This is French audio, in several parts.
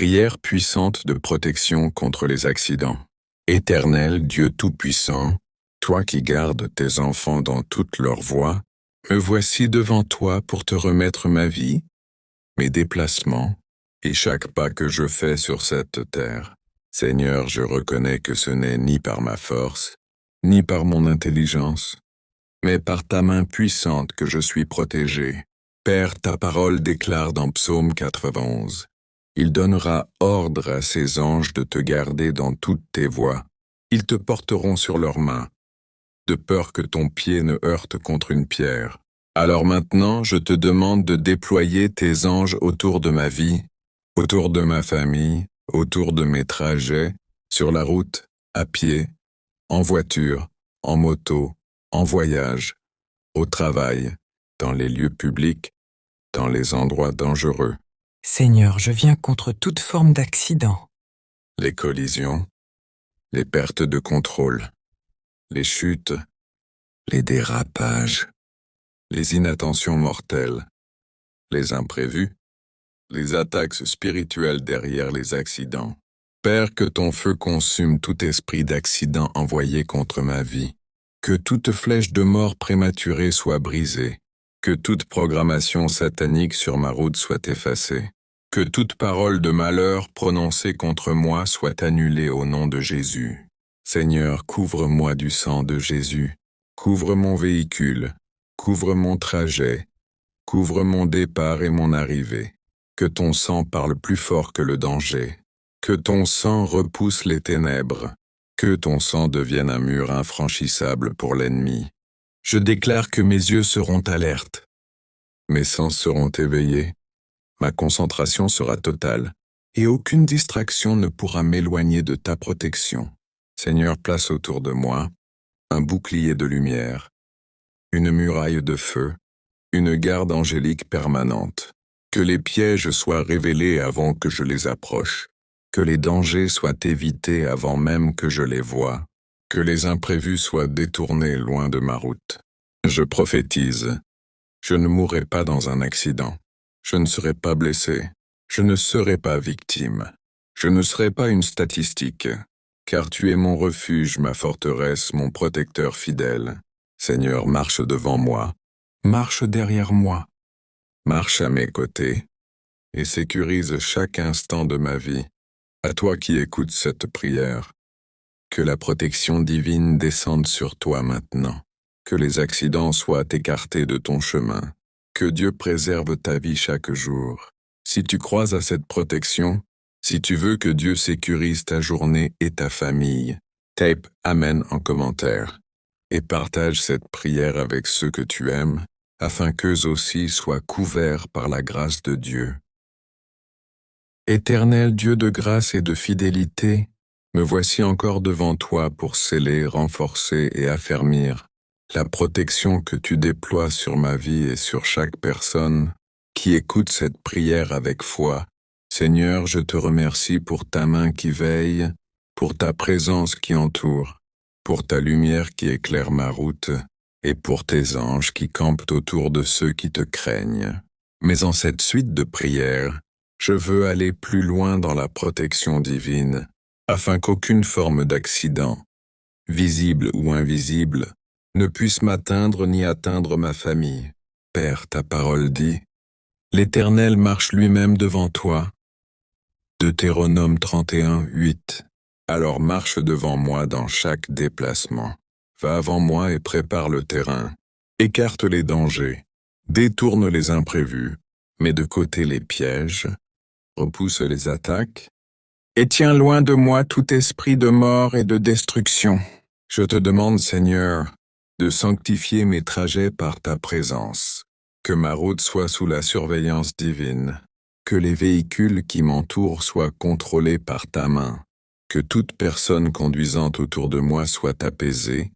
Prière puissante de protection contre les accidents. Éternel Dieu Tout-Puissant, toi qui gardes tes enfants dans toutes leurs voies, me voici devant toi pour te remettre ma vie, mes déplacements, et chaque pas que je fais sur cette terre. Seigneur, je reconnais que ce n'est ni par ma force, ni par mon intelligence, mais par ta main puissante que je suis protégé. Père, ta parole déclare dans Psaume 91. Il donnera ordre à ses anges de te garder dans toutes tes voies. Ils te porteront sur leurs mains, de peur que ton pied ne heurte contre une pierre. Alors maintenant, je te demande de déployer tes anges autour de ma vie, autour de ma famille, autour de mes trajets, sur la route, à pied, en voiture, en moto, en voyage, au travail, dans les lieux publics, dans les endroits dangereux. Seigneur, je viens contre toute forme d'accident. Les collisions, les pertes de contrôle, les chutes, les dérapages, les inattentions mortelles, les imprévus, les attaques spirituelles derrière les accidents. Père, que ton feu consume tout esprit d'accident envoyé contre ma vie, que toute flèche de mort prématurée soit brisée, que toute programmation satanique sur ma route soit effacée, que toute parole de malheur prononcée contre moi soit annulée au nom de Jésus. Seigneur, couvre-moi du sang de Jésus, couvre mon véhicule, couvre mon trajet, couvre mon départ et mon arrivée. Que ton sang parle plus fort que le danger, que ton sang repousse les ténèbres, que ton sang devienne un mur infranchissable pour l'ennemi. Je déclare que mes yeux seront alertes, mes sens seront éveillés, ma concentration sera totale, et aucune distraction ne pourra m'éloigner de ta protection. Seigneur, place autour de moi un bouclier de lumière, une muraille de feu, une garde angélique permanente. Que les pièges soient révélés avant que je les approche, que les dangers soient évités avant même que je les voie, que les imprévus soient détournés loin de ma route. Je prophétise, je ne mourrai pas dans un accident, je ne serai pas blessé, je ne serai pas victime, je ne serai pas une statistique, car tu es mon refuge, ma forteresse, mon protecteur fidèle. Seigneur, marche devant moi, marche derrière moi, marche à mes côtés et sécurise chaque instant de ma vie. À toi qui écoutes cette prière, que la protection divine descende sur toi maintenant, que les accidents soient écartés de ton chemin, que Dieu préserve ta vie chaque jour. Si tu crois à cette protection, si tu veux que Dieu sécurise ta journée et ta famille, tape Amen en commentaire et partage cette prière avec ceux que tu aimes, afin qu'eux aussi soient couverts par la grâce de Dieu. Éternel Dieu de grâce et de fidélité, me voici encore devant toi pour sceller, renforcer et affermir la protection que tu déploies sur ma vie et sur chaque personne qui écoute cette prière avec foi. Seigneur, je te remercie pour ta main qui veille, pour ta présence qui entoure, pour ta lumière qui éclaire ma route, et pour tes anges qui campent autour de ceux qui te craignent. Mais en cette suite de prières, je veux aller plus loin dans la protection divine, afin qu'aucune forme d'accident, visible ou invisible, ne puisse m'atteindre ni atteindre ma famille. Père, ta parole dit, « L'Éternel marche lui-même devant toi. » Deutéronome 31, 8. Alors marche devant moi dans chaque déplacement. Va avant moi et prépare le terrain. Écarte les dangers, détourne les imprévus, mets de côté les pièges, repousse les attaques, et tiens loin de moi tout esprit de mort et de destruction. Je te demande, Seigneur, de sanctifier mes trajets par ta présence, que ma route soit sous la surveillance divine, que les véhicules qui m'entourent soient contrôlés par ta main, que toute personne conduisant autour de moi soit apaisée,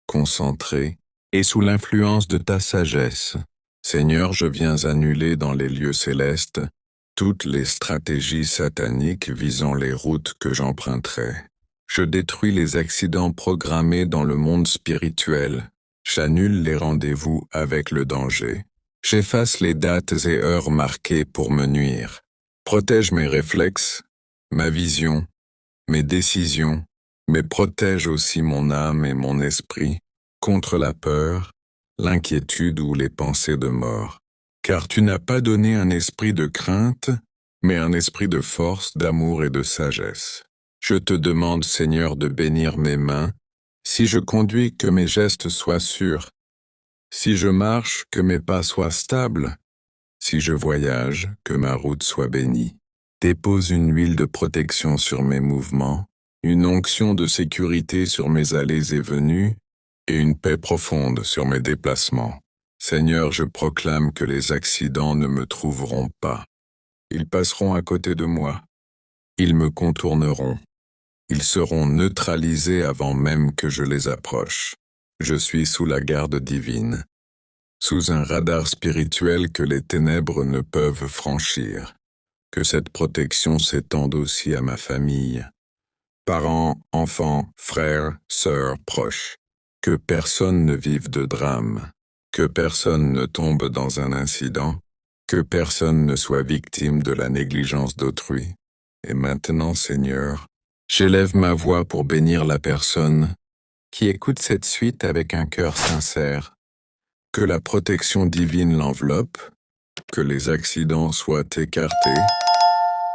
concentré et sous l'influence de ta sagesse. Seigneur, je viens annuler dans les lieux célestes toutes les stratégies sataniques visant les routes que j'emprunterai. Je détruis les accidents programmés dans le monde spirituel. J'annule les rendez-vous avec le danger. J'efface les dates et heures marquées pour me nuire. Protège mes réflexes, ma vision, mes décisions, mais protège aussi mon âme et mon esprit contre la peur, l'inquiétude ou les pensées de mort. Car tu n'as pas donné un esprit de crainte, mais un esprit de force, d'amour et de sagesse. Je te demande, Seigneur, de bénir mes mains, si je conduis, que mes gestes soient sûrs, si je marche, que mes pas soient stables, si je voyage, que ma route soit bénie. Dépose une huile de protection sur mes mouvements, une onction de sécurité sur mes allées et venues, et une paix profonde sur mes déplacements. Seigneur, je proclame que les accidents ne me trouveront pas. Ils passeront à côté de moi. Ils me contourneront. Ils seront neutralisés avant même que je les approche. Je suis sous la garde divine, sous un radar spirituel que les ténèbres ne peuvent franchir. Que cette protection s'étende aussi à ma famille, parents, enfants, frères, sœurs, proches. Que personne ne vive de drame, que personne ne tombe dans un incident, que personne ne soit victime de la négligence d'autrui. Et maintenant, Seigneur, j'élève ma voix pour bénir la personne qui écoute cette suite avec un cœur sincère. Que la protection divine l'enveloppe, que les accidents soient écartés,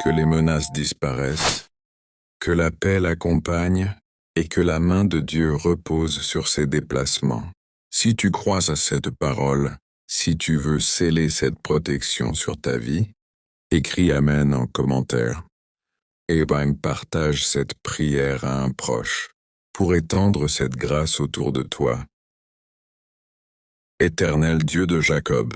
que les menaces disparaissent, que la paix l'accompagne et que la main de Dieu repose sur ses déplacements. Si tu crois à cette parole, si tu veux sceller cette protection sur ta vie, écris Amen en commentaire. Et partage cette prière à un proche pour étendre cette grâce autour de toi. Éternel Dieu de Jacob,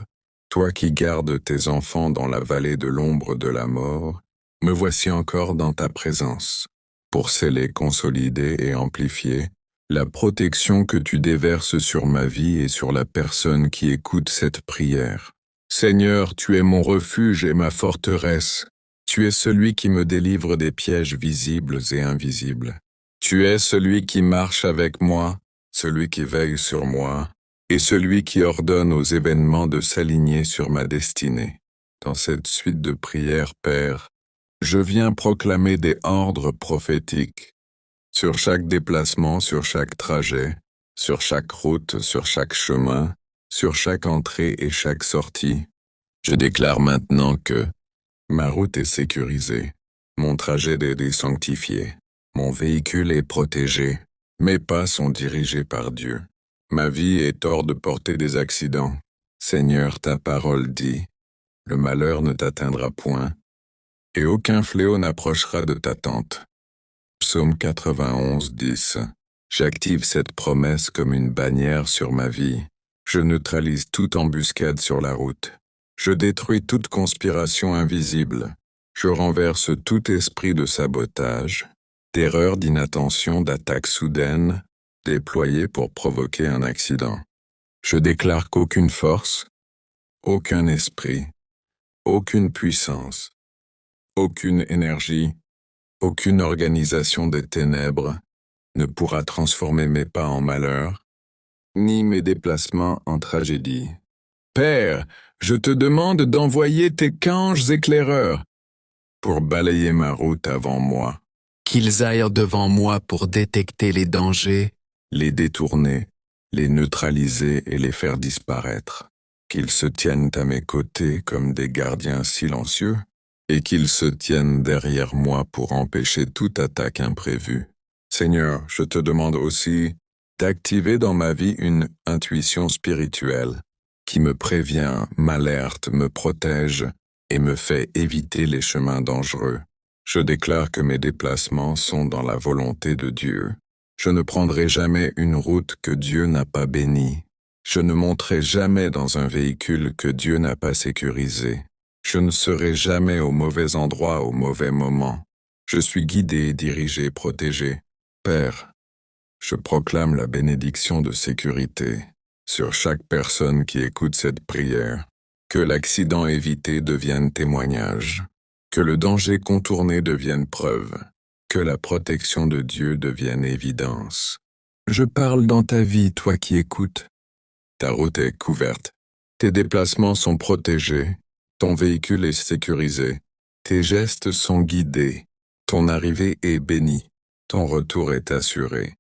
toi qui gardes tes enfants dans la vallée de l'ombre de la mort, me voici encore dans ta présence, pour sceller, consolider et amplifier la protection que tu déverses sur ma vie et sur la personne qui écoute cette prière. Seigneur, tu es mon refuge et ma forteresse. Tu es celui qui me délivre des pièges visibles et invisibles. Tu es celui qui marche avec moi, celui qui veille sur moi, et celui qui ordonne aux événements de s'aligner sur ma destinée. Dans cette suite de prières, Père, je viens proclamer des ordres prophétiques sur chaque déplacement, sur chaque trajet, sur chaque route, sur chaque chemin, sur chaque entrée et chaque sortie. Je déclare maintenant que ma route est sécurisée, mon trajet est sanctifié, mon véhicule est protégé, mes pas sont dirigés par Dieu. Ma vie est hors de portée des accidents. Seigneur, ta parole dit, le malheur ne t'atteindra point, et aucun fléau n'approchera de ta tente. Psaume 91, 10. J'active cette promesse comme une bannière sur ma vie. Je neutralise toute embuscade sur la route. Je détruis toute conspiration invisible. Je renverse tout esprit de sabotage, d'erreur, d'inattention, d'attaque soudaine, déployé pour provoquer un accident. Je déclare qu'aucune force, aucun esprit, aucune puissance, aucune énergie, aucune organisation des ténèbres ne pourra transformer mes pas en malheur, ni mes déplacements en tragédie. Père, je te demande d'envoyer tes qu'anges éclaireurs pour balayer ma route avant moi. Qu'ils aillent devant moi pour détecter les dangers, les détourner, les neutraliser et les faire disparaître. Qu'ils se tiennent à mes côtés comme des gardiens silencieux, et qu'ils se tiennent derrière moi pour empêcher toute attaque imprévue. Seigneur, je te demande aussi d'activer dans ma vie une intuition spirituelle qui me prévient, m'alerte, me protège et me fait éviter les chemins dangereux. Je déclare que mes déplacements sont dans la volonté de Dieu. Je ne prendrai jamais une route que Dieu n'a pas bénie. Je ne monterai jamais dans un véhicule que Dieu n'a pas sécurisé. Je ne serai jamais au mauvais endroit au mauvais moment. Je suis guidé, dirigé, protégé. Père, je proclame la bénédiction de sécurité sur chaque personne qui écoute cette prière. Que l'accident évité devienne témoignage. Que le danger contourné devienne preuve. Que la protection de Dieu devienne évidence. Je parle dans ta vie, toi qui écoutes. Ta route est couverte. Tes déplacements sont protégés. Ton véhicule est sécurisé. Tes gestes sont guidés, ton arrivée est bénie, ton retour est assuré.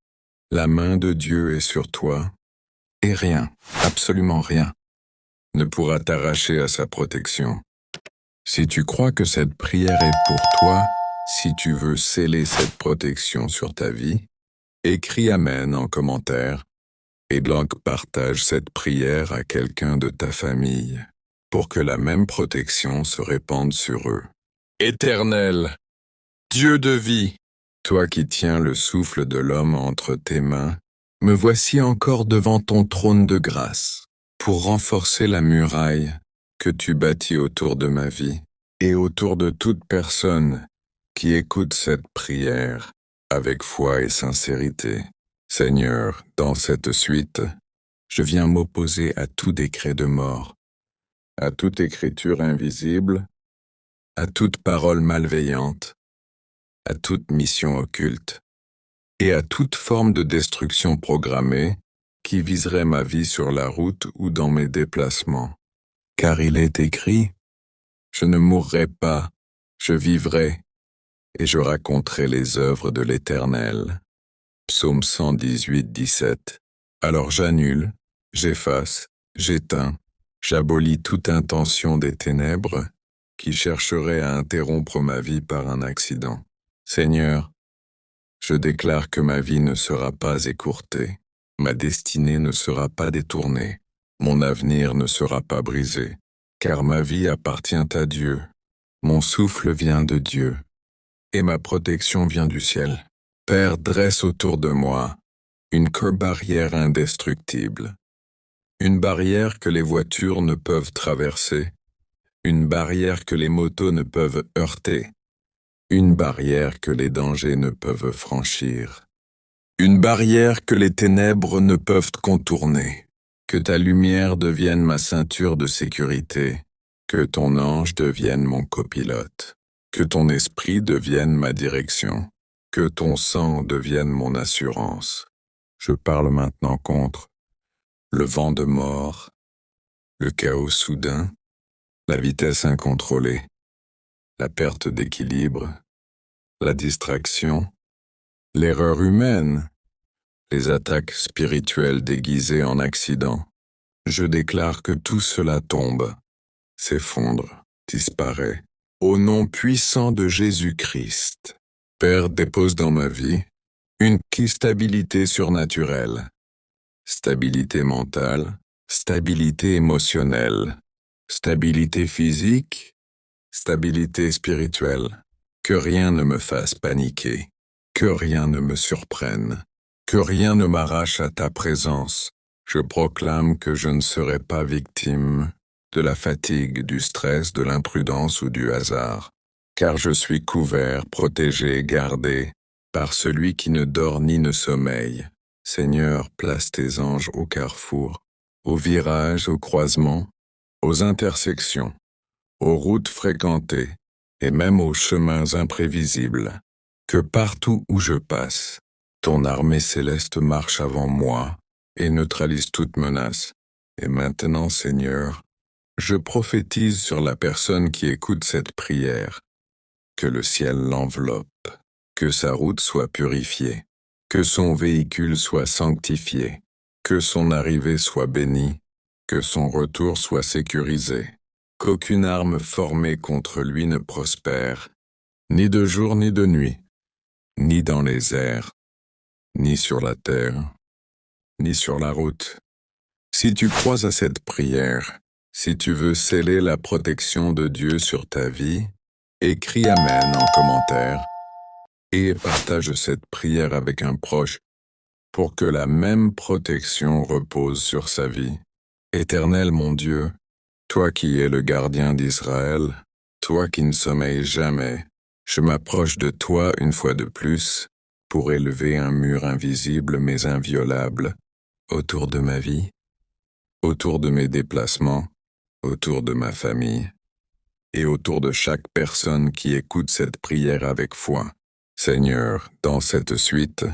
La main de Dieu est sur toi, et rien, absolument rien, ne pourra t'arracher à sa protection. Si tu crois que cette prière est pour toi, si tu veux sceller cette protection sur ta vie, écris Amen en commentaire et partage cette prière à quelqu'un de ta famille pour que la même protection se répande sur eux. Éternel, Dieu de vie, toi qui tiens le souffle de l'homme entre tes mains, me voici encore devant ton trône de grâce pour renforcer la muraille que tu bâtis autour de ma vie et autour de toute personne qui écoute cette prière avec foi et sincérité. Seigneur, dans cette suite, je viens m'opposer à tout décret de mort, à toute écriture invisible, à toute parole malveillante, à toute mission occulte, et à toute forme de destruction programmée qui viserait ma vie sur la route ou dans mes déplacements. Car il est écrit, « Je ne mourrai pas, je vivrai, et je raconterai les œuvres de l'Éternel. » Psaume 118, 17. Alors j'annule, j'efface, j'éteins, j'abolis toute intention des ténèbres qui chercherait à interrompre ma vie par un accident. Seigneur, je déclare que ma vie ne sera pas écourtée, ma destinée ne sera pas détournée, mon avenir ne sera pas brisé, car ma vie appartient à Dieu, mon souffle vient de Dieu, et ma protection vient du ciel. Père, dresse autour de moi une barrière indestructible, une barrière que les voitures ne peuvent traverser, une barrière que les motos ne peuvent heurter, une barrière que les dangers ne peuvent franchir, une barrière que les ténèbres ne peuvent contourner. Que ta lumière devienne ma ceinture de sécurité, que ton ange devienne mon copilote, que ton esprit devienne ma direction, que ton sang devienne mon assurance. Je parle maintenant contre le vent de mort, le chaos soudain, la vitesse incontrôlée, la perte d'équilibre, la distraction, l'erreur humaine, les attaques spirituelles déguisées en accidents. Je déclare que tout cela tombe, s'effondre, disparaît. Au nom puissant de Jésus-Christ, Père, dépose dans ma vie une stabilité surnaturelle, stabilité mentale, stabilité émotionnelle, stabilité physique, stabilité spirituelle. Que rien ne me fasse paniquer, que rien ne me surprenne, que rien ne m'arrache à ta présence. Je proclame que je ne serai pas victime de la fatigue, du stress, de l'imprudence ou du hasard, car je suis couvert, protégé, gardé par celui qui ne dort ni ne sommeille. Seigneur, place tes anges au carrefour, aux virages, aux croisements, aux intersections, aux routes fréquentées et même aux chemins imprévisibles. Que partout où je passe, ton armée céleste marche avant moi et neutralise toute menace. Et maintenant, Seigneur, je prophétise sur la personne qui écoute cette prière, que le ciel l'enveloppe, que sa route soit purifiée, que son véhicule soit sanctifié, que son arrivée soit bénie, que son retour soit sécurisé, qu'aucune arme formée contre lui ne prospère, ni de jour ni de nuit, ni dans les airs, ni sur la terre, ni sur la route. Si tu crois à cette prière, si tu veux sceller la protection de Dieu sur ta vie, écris Amen en commentaire et partage cette prière avec un proche pour que la même protection repose sur sa vie. Éternel mon Dieu, toi qui es le gardien d'Israël, toi qui ne sommeilles jamais, je m'approche de toi une fois de plus pour élever un mur invisible mais inviolable autour de ma vie, autour de mes déplacements, autour de ma famille et autour de chaque personne qui écoute cette prière avec foi. Seigneur, dans cette suite,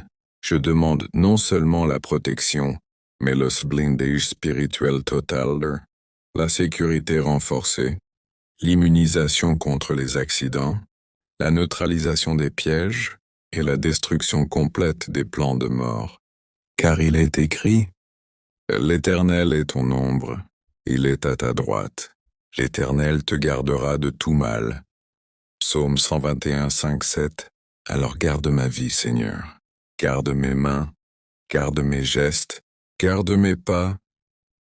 je demande non seulement la protection, mais le blindage spirituel total, la sécurité renforcée, l'immunisation contre les accidents, la neutralisation des pièges et la destruction complète des plans de mort. Car il est écrit, « L'Éternel est ton ombre, il est à ta droite. L'Éternel te gardera de tout mal. » Psaume 121, 5, 7. Alors garde ma vie, Seigneur. Garde mes mains, garde mes gestes, garde mes pas,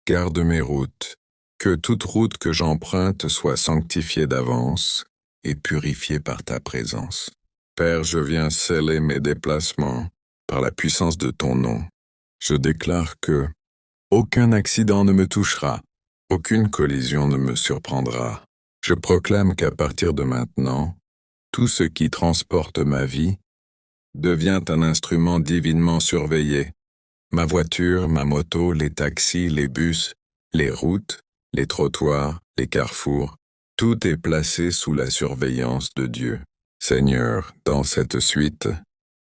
garde mes routes. Que toute route que j'emprunte soit sanctifiée d'avance et purifiée par ta présence. Père, je viens sceller mes déplacements par la puissance de ton nom. Je déclare que aucun accident ne me touchera, aucune collision ne me surprendra. Je proclame qu'à partir de maintenant, tout ce qui transporte ma vie devient un instrument divinement surveillé. Ma voiture, ma moto, les taxis, les bus, les routes, les trottoirs, les carrefours, tout est placé sous la surveillance de Dieu. Seigneur, dans cette suite,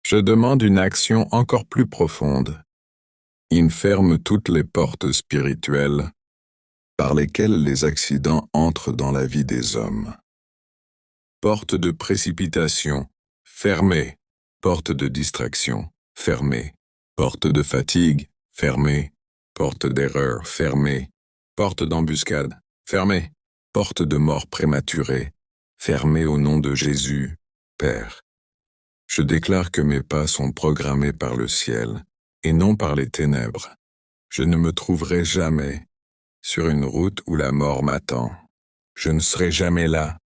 je demande une action encore plus profonde. Il ferme toutes les portes spirituelles par lesquelles les accidents entrent dans la vie des hommes. Porte de précipitation, fermée. Porte de distraction, fermée. Porte de fatigue, fermée. Porte d'erreur, fermée. Porte d'embuscade, fermée. Porte de mort prématurée, fermée au nom de Jésus, Père. Je déclare que mes pas sont programmés par le ciel et non par les ténèbres. Je ne me trouverai jamais sur une route où la mort m'attend. Je ne serai jamais là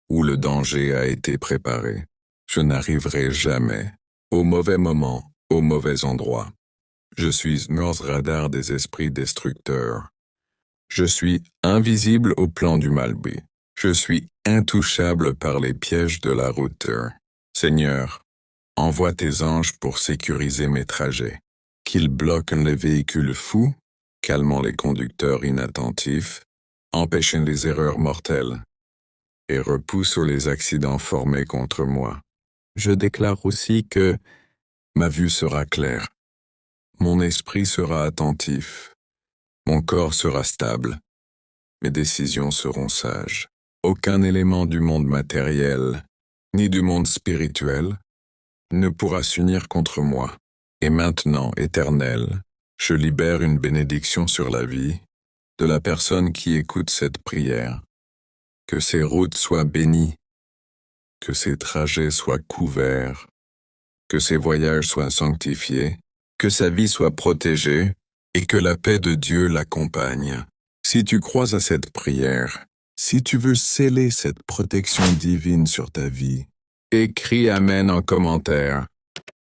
où le danger a été préparé. Je n'arriverai jamais au mauvais moment, au mauvais endroit. Je suis hors radar des esprits destructeurs. Je suis invisible au plan du mal-bé. Je suis intouchable par les pièges de la route. Seigneur, envoie tes anges pour sécuriser mes trajets. Qu'ils bloquent les véhicules fous, calmant les conducteurs inattentifs, empêchent les erreurs mortelles et repoussent les accidents formés contre moi. Je déclare aussi que ma vue sera claire, mon esprit sera attentif, mon corps sera stable, mes décisions seront sages. Aucun élément du monde matériel, ni du monde spirituel, ne pourra s'unir contre moi. Et maintenant, Éternel, je libère une bénédiction sur la vie de la personne qui écoute cette prière. Que ses routes soient bénies, que ses trajets soient couverts, que ses voyages soient sanctifiés, que sa vie soit protégée et que la paix de Dieu l'accompagne. Si tu crois à cette prière, si tu veux sceller cette protection divine sur ta vie, écris Amen en commentaire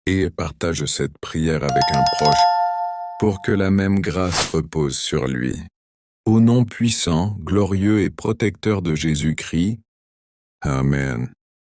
et partage cette prière avec un proche pour que la même grâce repose sur lui. Au nom puissant, glorieux et protecteur de Jésus-Christ, Amen.